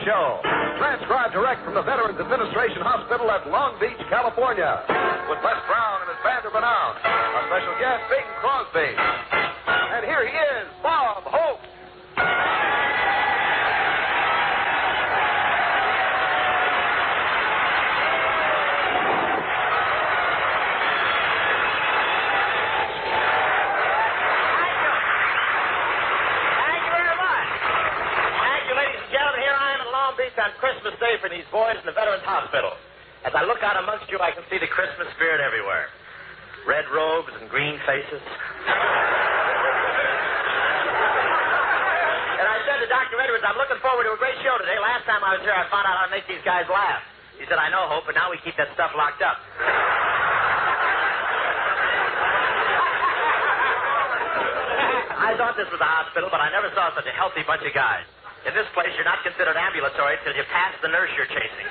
Show. Transcribed direct from the Veterans Administration Hospital at Long Beach, California. With Les Brown and his band of renown. Our special guest, Bing Crosby. And here he is, Bob Hope. On Christmas Day for these boys in the Veterans Hospital. As I look out amongst you, I can see the Christmas spirit everywhere. Red robes and green faces. And I said to Dr. Edwards, I'm looking forward to a great show today. Last time I was here, I found out how to make these guys laugh. He said, I know, Hope, but now we keep that stuff locked up. I thought this was a hospital, but I never saw such a healthy bunch of guys. In this place, you're not considered ambulatory till you pass the nurse you're chasing.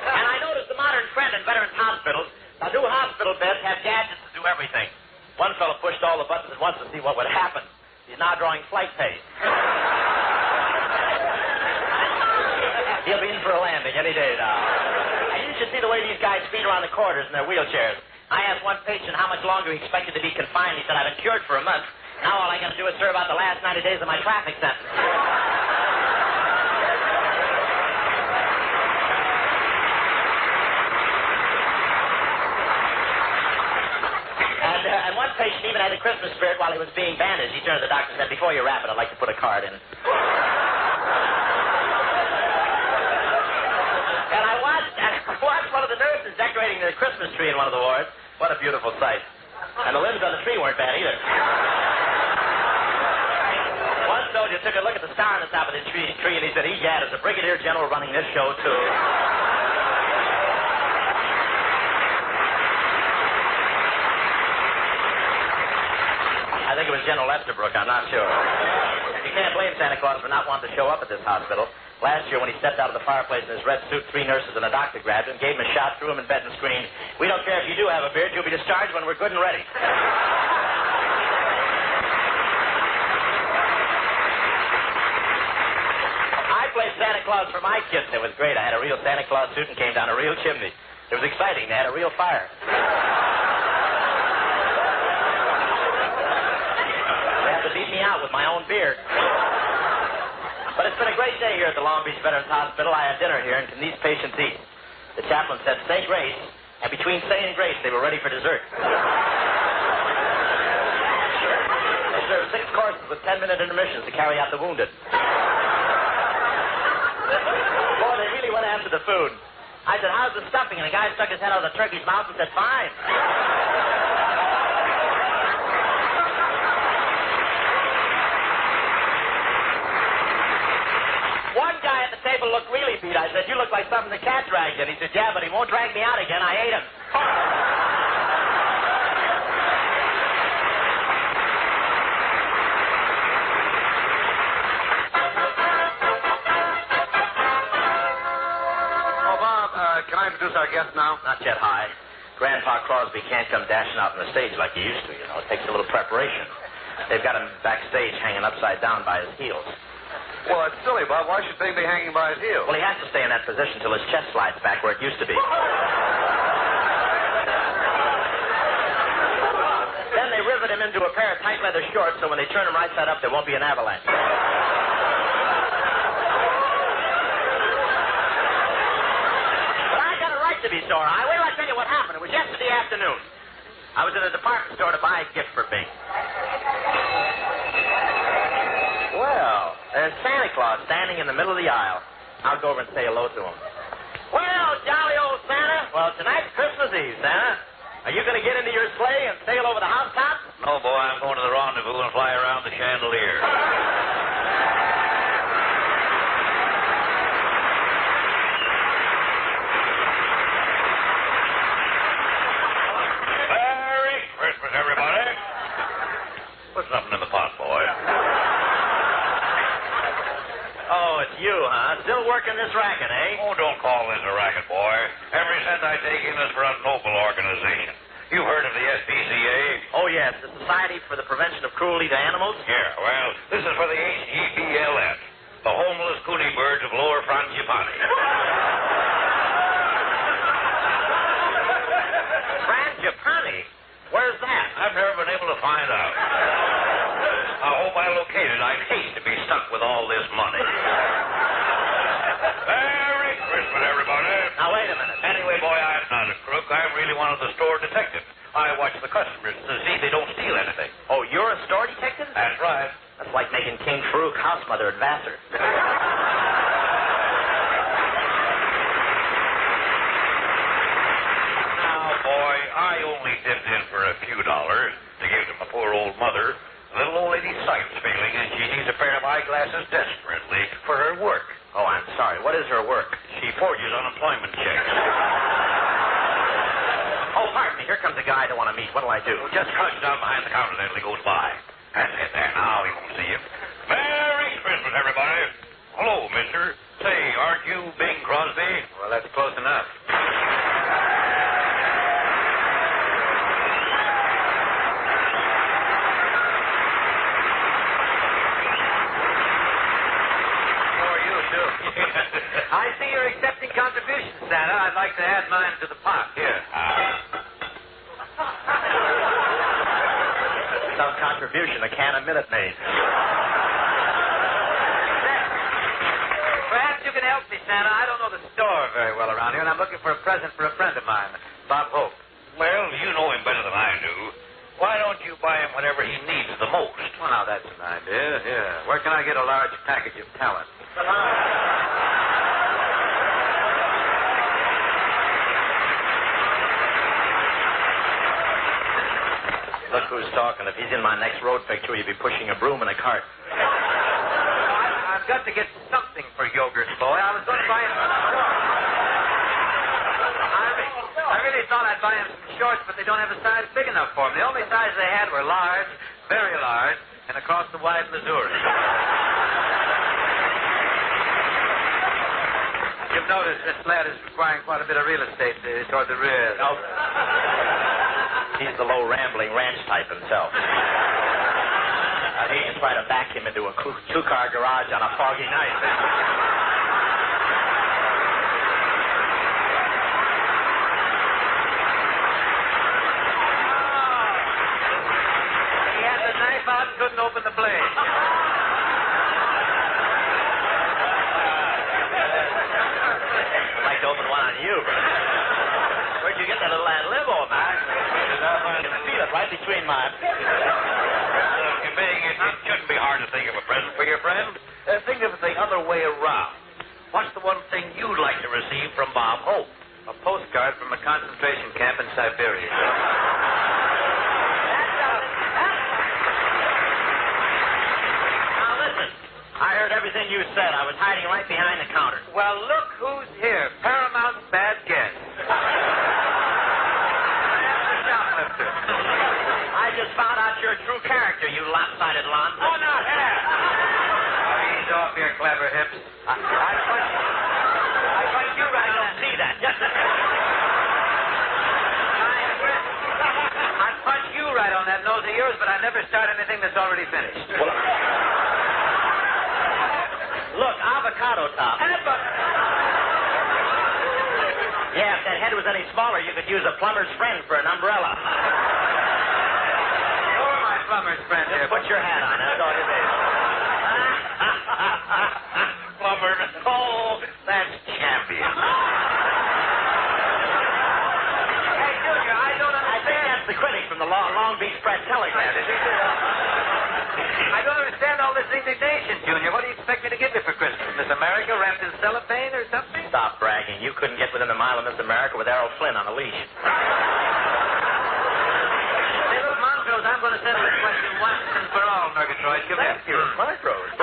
And I noticed the modern trend in Veterans Hospitals. Now, new hospital beds have gadgets to do everything. One fellow pushed all the buttons at once to see what would happen. He's now drawing flight pay. He'll be in for a landing any day now. And you should see the way these guys speed around the corridors in their wheelchairs. I asked one patient how much longer he expected to be confined. He said, I've been cured for a month. Now all I got to do is serve out the last 90 days of my traffic sentence. And one patient even had a Christmas spirit while he was being bandaged. He turned to the doctor and said, before you wrap it, I'd like to put a card in. And I watched one of the nurses decorating the Christmas tree in one of the wards. What a beautiful sight. And the limbs on the tree weren't bad either. One soldier took a look at the star on the top of the tree and he said, egad, is a brigadier general running this show, too. I think it was General Estabrook, I'm not sure. You can't blame Santa Claus for not wanting to show up at this hospital. Last year, when he stepped out of the fireplace in his red suit, 3 nurses and a doctor grabbed him, gave him a shot, threw him in bed and screamed, we don't care if you do have a beard, you'll be discharged when we're good and ready. I played Santa Claus for my kids. It was great. I had a real Santa Claus suit and came down a real chimney. It was exciting. They had a real fire. They had to beat me out with my own beard. But it's been a great day here at the Long Beach Veterans Hospital. I had dinner here, and can these patients eat? The chaplain said, say grace, and between saying grace, they were ready for dessert. They served 6 courses with 10-minute intermissions to carry out the wounded. Boy, they really went after the food. I said, how's the stuffing? And the guy stuck his head out of the turkey's mouth and said, fine. Table looked really beat. I said, you look like something the cat dragged in. He said, yeah, but he won't drag me out again. I ate him. Oh, Bob, can I introduce our guest now? Not yet, Hi. Grandpa Crosby can't come dashing out on the stage like he used to, you know. It takes a little preparation. They've got him backstage hanging upside down by his heels. Well, it's silly, Bob. Why should Bing be hanging by his heels? Well, he has to stay in that position till his chest slides back where it used to be. Then they rivet him into a pair of tight leather shorts so when they turn him right side up, there won't be an avalanche. But I got a right to be sore. Wait till I tell you what happened. It was yesterday afternoon. I was in a department store to buy a gift for Bing. Well, there's Santa Claus standing in the middle of the aisle. I'll go over and say hello to him. Well, jolly old Santa. Well, tonight's Christmas Eve, Santa. Are you going to get into your sleigh and sail over the housetops? No, boy, I'm going to the rendezvous and fly around the chandelier. Merry Christmas, everybody. Put something in the pot, boy. Oh, it's you, huh? Still working this racket, eh? Oh, don't call this a racket, boy. Every cent I take in is for a noble organization. You've heard of the SPCA? Oh, yes. That's the Society for the Prevention of Cruelty to Animals? Yeah, well, this is for the HEBLS, the Homeless Coonie Birds of Lower Frangipani. Frangipani? Where's that? I've never been able to find out. I hope I locate it. I'd hate to be stuck with all this money. Merry Christmas, everybody. Now, wait a minute. Anyway, boy, I'm not a crook. I'm really one of the store detectives. I watch the customers to see they don't steal anything. Oh, you're a store detective? That's right. That's like making King Farouk house mother at Vassar. Now, boy, I only dipped in for a few dollars to give to my poor old mother. The little old lady's sight's failing, and she needs a pair of eyeglasses desperately for her work. Oh, I'm sorry. What is her work? She forges unemployment checks. Oh, pardon me. Here comes a guy I don't want to meet. What'll I do? Just crouch down behind the counter there till he goes by. That's it there. Now he won't see you. Merry Christmas, everybody. Hello, mister. Say, aren't you Bing Crosby? Well, that's close enough. I see you're accepting contributions, Santa. I'd like to add mine to the pot. Here. Some contribution a can of Minute Maid. Perhaps you can help me, Santa. I don't know the store very well around here, and I'm looking for a present for a friend of mine, Bob Hope. Well, you know him better than I do. Why don't you buy him whatever he needs the most? Well, now, that's an idea. Yeah. Where can I get a large package of talent? Look who's talking. If he's in my next road picture, he'd be pushing a broom in a cart. I've got to get something for Yogurt Boy. I was going to buy him some shorts. I really thought I'd buy him some shorts, but they don't have a size big enough for him. The only size they had were large, very large, and across the wide Missouri. You've noticed this lad is requiring quite a bit of real estate toward the rear. No. He's the low, rambling ranch type himself. I think he's trying to back him into a two-car garage on a foggy night. He had the knife out, couldn't open the blade. I'd like to open one on you, but where'd you get that little ad lib on, man? I can feel it right between my... Bing, it shouldn't be hard to think of a present for your friend. Think of it the other way around. What's the one thing you'd like to receive from Bob Hope? A postcard from a concentration camp in Siberia. Now, listen. I heard everything you said. I was hiding right behind the counter. Well, look who's here. Paramount's bad guest. Shoplifter. I just found out your true character, you lopsided lon. Oh, no, here. Ease off your clever hips. I punch you right I on don't see that. Just a... I punch you right on that nose of yours, but I never start anything that's already finished. Well, look, avocado top. Yeah, if that head was any smaller, you could use a plumber's friend for an umbrella. You're my plumber's friend here. Just put your hat on. That's all you need. Plumber. Oh, that's champion. Hey, Junior, I don't I think understand. that's the critic from the Long Beach Press Telegram. I don't understand all this indignation, Junior. What do you expect me to give you for Christmas? Miss America wrapped in cellophane or something? Stop bragging. You couldn't get within a mile of Miss America with Errol Flynn on a leash. Hey, look, Montrose, I'm going to settle this question once and for all, Murgatroyd. Come here. Thank you, Montrose.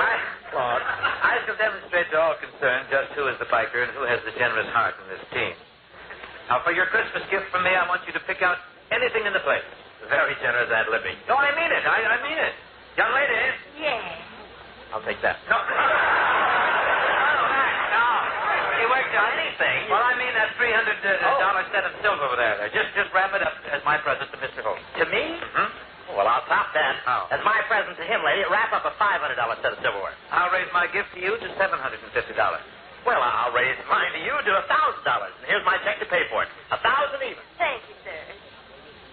Claude. I shall demonstrate to all concerned just who is the biker and who has the generous heart in this team. Now, for your Christmas gift from me, I want you to pick out anything in the place. Very generous ad-libbing. No, I mean it. I mean it. Young lady. Yes. I'll take that. No. No. He worked on anything. Well, I mean that $300 set of silver over there. Just wrap it up as my present to Mr. Holt. To me? Hmm? Well, I'll top that. How? As my present to him, lady, wrap up a $500 set of silverware. I'll raise my gift to you to $750. Well, I'll raise mine to you to $1,000. And here's my check to pay for it. 1,000 even. Thank you, sir.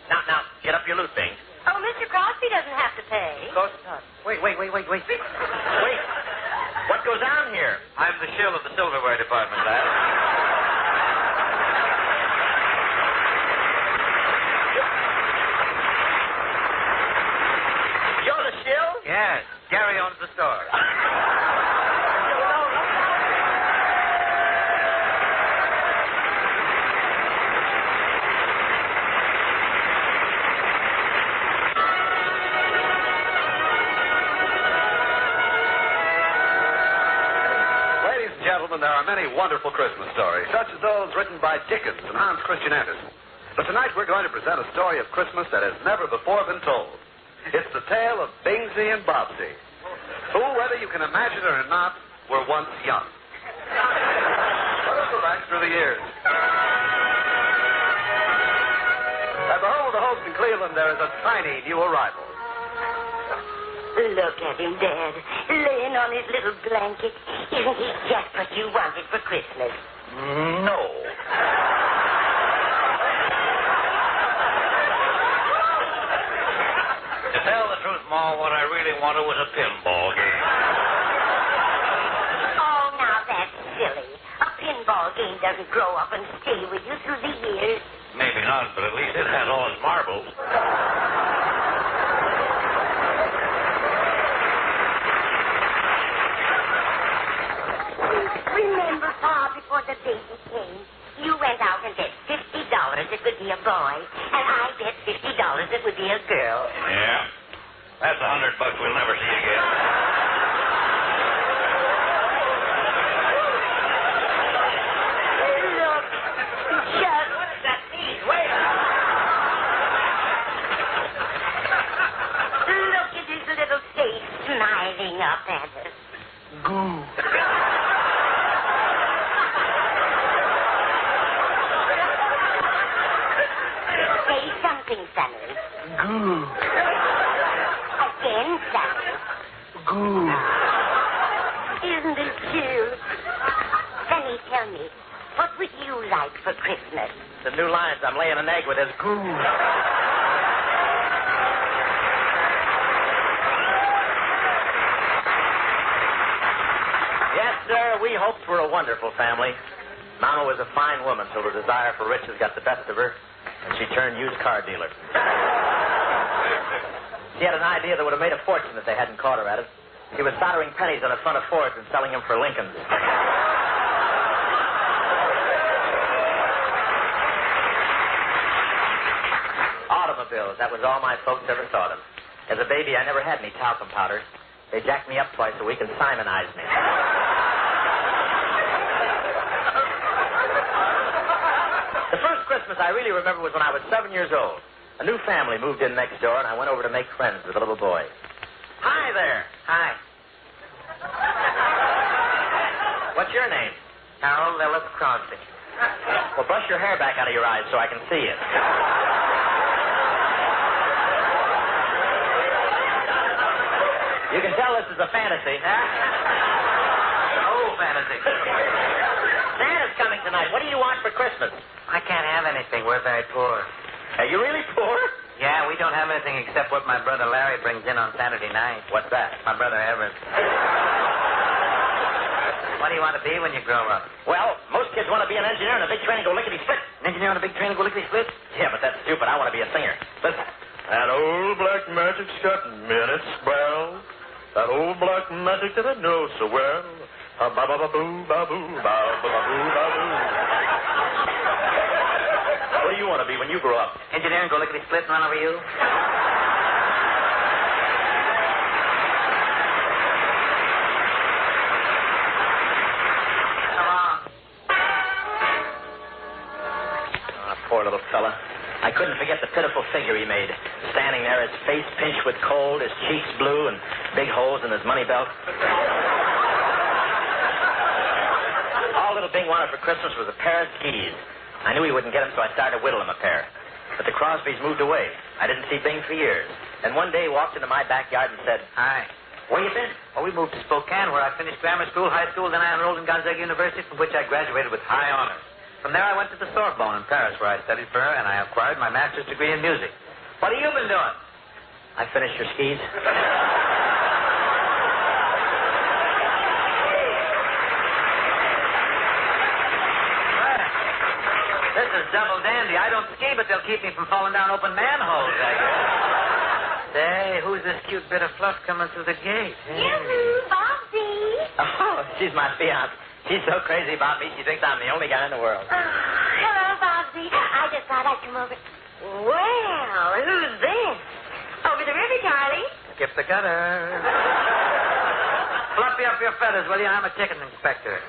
Now, get up your loot, Bing. Oh, Mr. Crosby doesn't have to pay. Of course not. Wait. Wait. What goes on here? I'm the shill of the silverware department, lad. You're the shill? Yes. Gary owns the store. Gentlemen, there are many wonderful Christmas stories, such as those written by Dickens and Hans Christian Andersen. But tonight we're going to present a story of Christmas that has never before been told. It's the tale of Bingsy and Bobsy, who, whether you can imagine it or not, were once young. Let us go back through the years. At the home of the host in Cleveland, there is a tiny new arrival. Look at him, Dad, laying on his little blanket. Isn't he just what you wanted for Christmas? No. To tell the truth, Ma, what I really wanted was a pinball game. Oh, now that's silly. A pinball game doesn't grow up and stay with you through the years. Maybe not, but at least it has all its marbles. Remember, Pa, before the baby came, you went out and bet $50 it would be a boy, and I bet $50 it would be a girl. Yeah. That's $100 we'll never see again. Look, just... What does that mean? Wait. Look at his little face smiling up at us. Goo. Say something, Sonny. Goo. Again, Sonny. Goo. Isn't it cute? Sonny, tell me, what would you like for Christmas? The new lines I'm laying an egg with is goo. Yes, sir, we hoped for a wonderful family. Mama was a fine woman till her desire for riches got the best of her, and she turned used car dealer. She had an idea that would have made a fortune if they hadn't caught her at it. She was soldering pennies on the front of Fords and selling them for Lincolns. Automobiles, that was all my folks ever thought of. As a baby, I never had any talcum powder. They jacked me up twice a week and Simonized me. The first Christmas I really remember was when I was 7 years old. A new family moved in next door, and I went over to make friends with a little boy. Hi there. Hi. What's your name? Harold Ellis Crosby. Well, brush your hair back out of your eyes so I can see it. You can tell this is a fantasy. Oh, fantasy. Santa's coming tonight. What do you want for Christmas? I can't have anything. We're very poor. Are you really poor? Yeah, we don't have anything except what my brother Larry brings in on Saturday night. What's that? My brother Everett. What do you want to be when you grow up? Well, most kids want to be an engineer in a big train and go lickety-split. An engineer on a big train and go lickety-split? Yeah, but that's stupid. I want to be a singer. Listen. That old black magic's got minutes, well. That old black magic that I know so well. Ba-ba-ba-boo, ba-boo, ba-ba-ba-boo, ba-boo. What do you want to be when you grow up? Engineer and go lickety-split and run over you? Come on. Poor little fella. I couldn't forget the pitiful figure he made, standing there, his face pinched with cold, his cheeks blue, and big holes in his money belt. All little Bing wanted for Christmas was a pair of skis. I knew he wouldn't get them, so I started to whittle him a pair. But the Crosbys moved away. I didn't see Bing for years. And one day he walked into my backyard and said, Hi. "Where you been?" Well, we moved to Spokane, where I finished grammar school, high school, then I enrolled in Gonzaga University, from which I graduated with high honors. From there, I went to the Sorbonne in Paris, where I studied for her, and I acquired my master's degree in music. What have you been doing? "I finished your skis." This is double dandy. I don't ski, but they'll keep me from falling down open manholes, I guess. Say, who's this cute bit of fluff coming through the gate? Hey. Yoo-hoo, Bobsy. Oh, she's my fiance. She's so crazy about me, she thinks I'm the only guy in the world. Hello, Bobsy. I just thought I'd come over. Well, who's this? Over the river, Charlie. Skip the gutter. Fluffy up your feathers, will you? I'm a chicken inspector.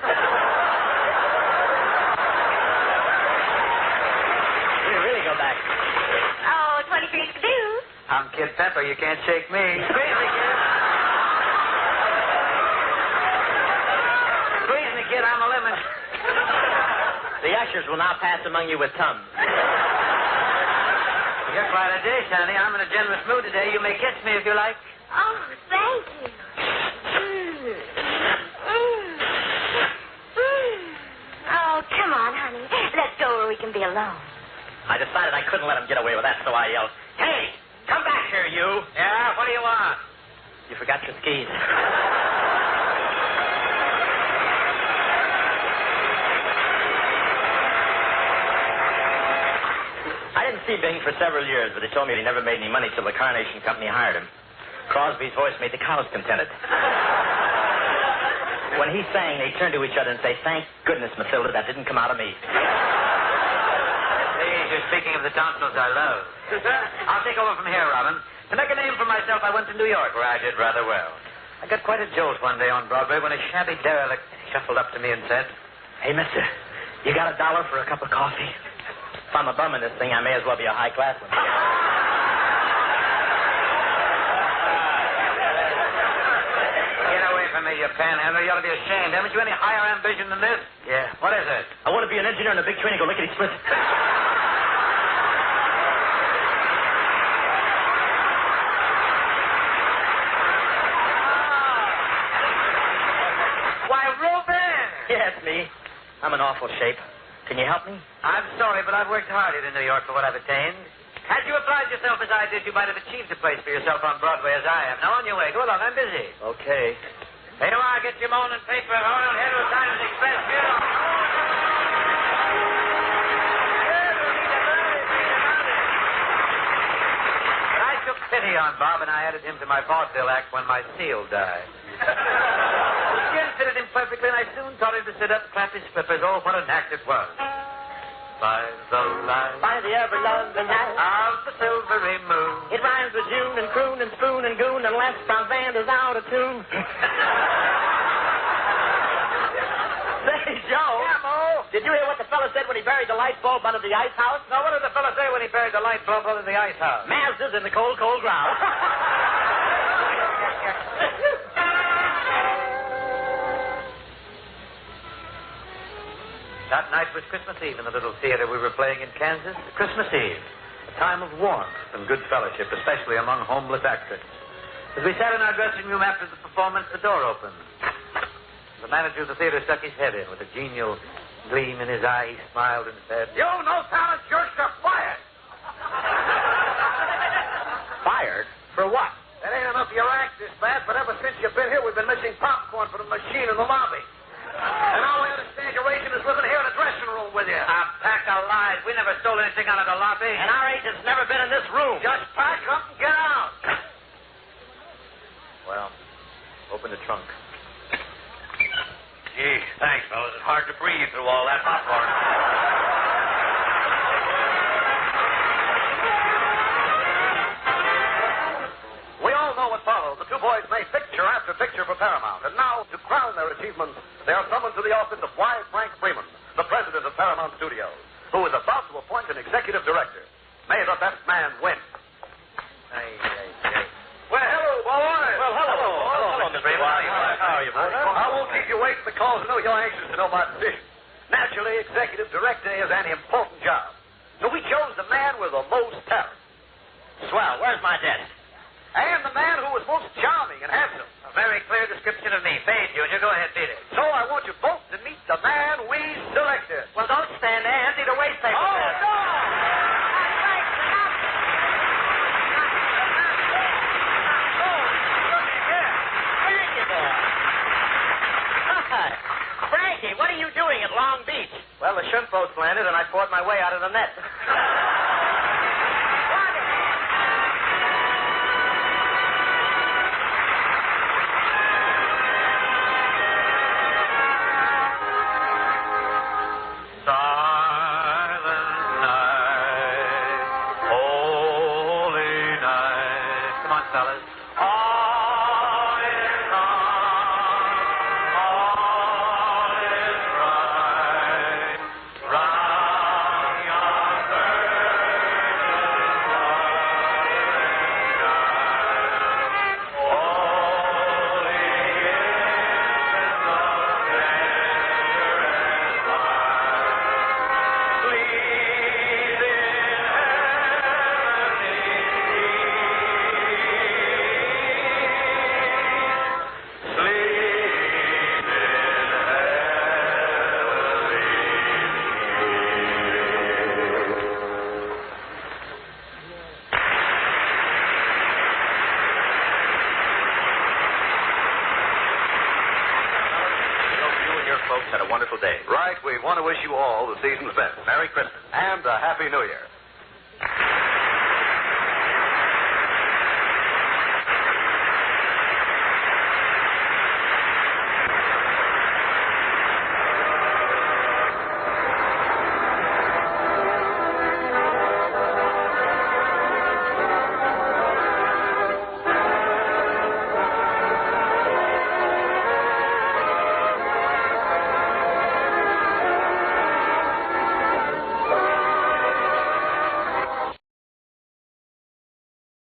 We really go back. Oh, 23 to do. I'm Kid Pepper. You can't shake me. Squeeze me, kid. Squeeze me, kid. I'm a lemon. The ushers will now pass among you with Tums. You're quite a dish, honey. I'm in a generous mood today. You may kiss me if you like. Oh, thank you. Oh, come on, honey. Let's go where we can be alone. I decided I couldn't let him get away with that, so I yelled, "Hey, come back here, you." Yeah, what do you want? "You forgot your skis." I didn't see Bing for several years, but he told me he never made any money till the Carnation Company hired him. Crosby's voice made the cows contented. When he sang, they turned to each other and say, "Thank goodness, Matilda, that didn't come out of me." Please, you're speaking of the tonsils I love. I'll take over from here, Robin. To make a name for myself, I went to New York, where I did rather well. I got quite a jolt one day on Broadway when a shabby derelict shuffled up to me and said, "Hey, mister, you got $1 for a cup of coffee?" If I'm a bum in this thing, I may as well be a high-class one. Get away from me, you panhandler. You ought to be ashamed. Haven't you any higher ambition than this? Yeah. What is it? I want to be an engineer in a big train and go lickety-split. Why, Reuben! Yeah, it's me. I'm in awful shape. Can you help me? I'm sorry, but I've worked hard in New York for what I've attained. Had you applied yourself as I did, you might have achieved a place for yourself on Broadway as I have. Now, on your way. Go along. I'm busy. Okay. Here you are. Get your morning paper and hold on here to the Times Express Bureau. But I took pity on Bob, and I added him to my vaudeville act when my seal died. The skin fitted him perfectly, and I soon taught him to sit up, clap his flippers. Oh, what an act it was. By the light, By the ever lovely night of the silvery moon. it rhymes with June and croon and spoon and goon unless Brown Vander's out of tune. Say, Joe. Yeah, Mo? Did you hear what the fella said when he buried the light bulb under the ice house? Now, what did the fellow say when he buried the light bulb under the ice house? Mazda's in the cold, cold ground. That night was Christmas Eve in the little theater we were playing in Kansas. Christmas Eve, a time of warmth and good fellowship, especially among homeless actors. As we sat in our dressing room after the performance, the door opened. The manager of the theater stuck his head in with a genial gleam in his eye. He smiled and said, "You no talent jerks are fired." Fired? For what? That ain't enough of your act this bad, but ever since you've been here, we've been missing popcorn for the machine in the lobby. And all we understand your agent is living here in the dressing room with you. A pack of lies. We never stole anything out of the lobby. And our agent's never been in this room. Just pack up and get out. Well, open the trunk. Gee, thanks, fellas. It's hard to breathe through all that popcorn. We all know what followed. The two boys made picture after picture for Paramount. And now, to crown their achievements, they are summoned to the office of Y. Frank Freeman, the president of Paramount Studios, who is about to appoint an executive director. May the best man win. Well, hello, boys. Well, hello, Mr. Freeman. How are you, boys? I won't keep you waiting because I know you're anxious to know my decision. Naturally, executive director is an important job. So we chose the man with the most talent. Swell. Where's my desk? description of me. Fade, Junior. Go ahead, beat it. So I want you both to meet the man we selected. Well, don't stand there. Empty the waste paper. Oh, there. no! Frankie, what are you doing at Long Beach? Well, the shrimp boat's landed, and I fought my way out of the net. Silent night, holy night. Come on, fellas. All is calm, all is bright. Round yon virgin night. Holy infant of tender and light. Sleep in heavenly peace. Sleep in You and your folks had a wonderful day. Right, we want to wish you all the season's best. Merry Christmas. And a Happy New Year.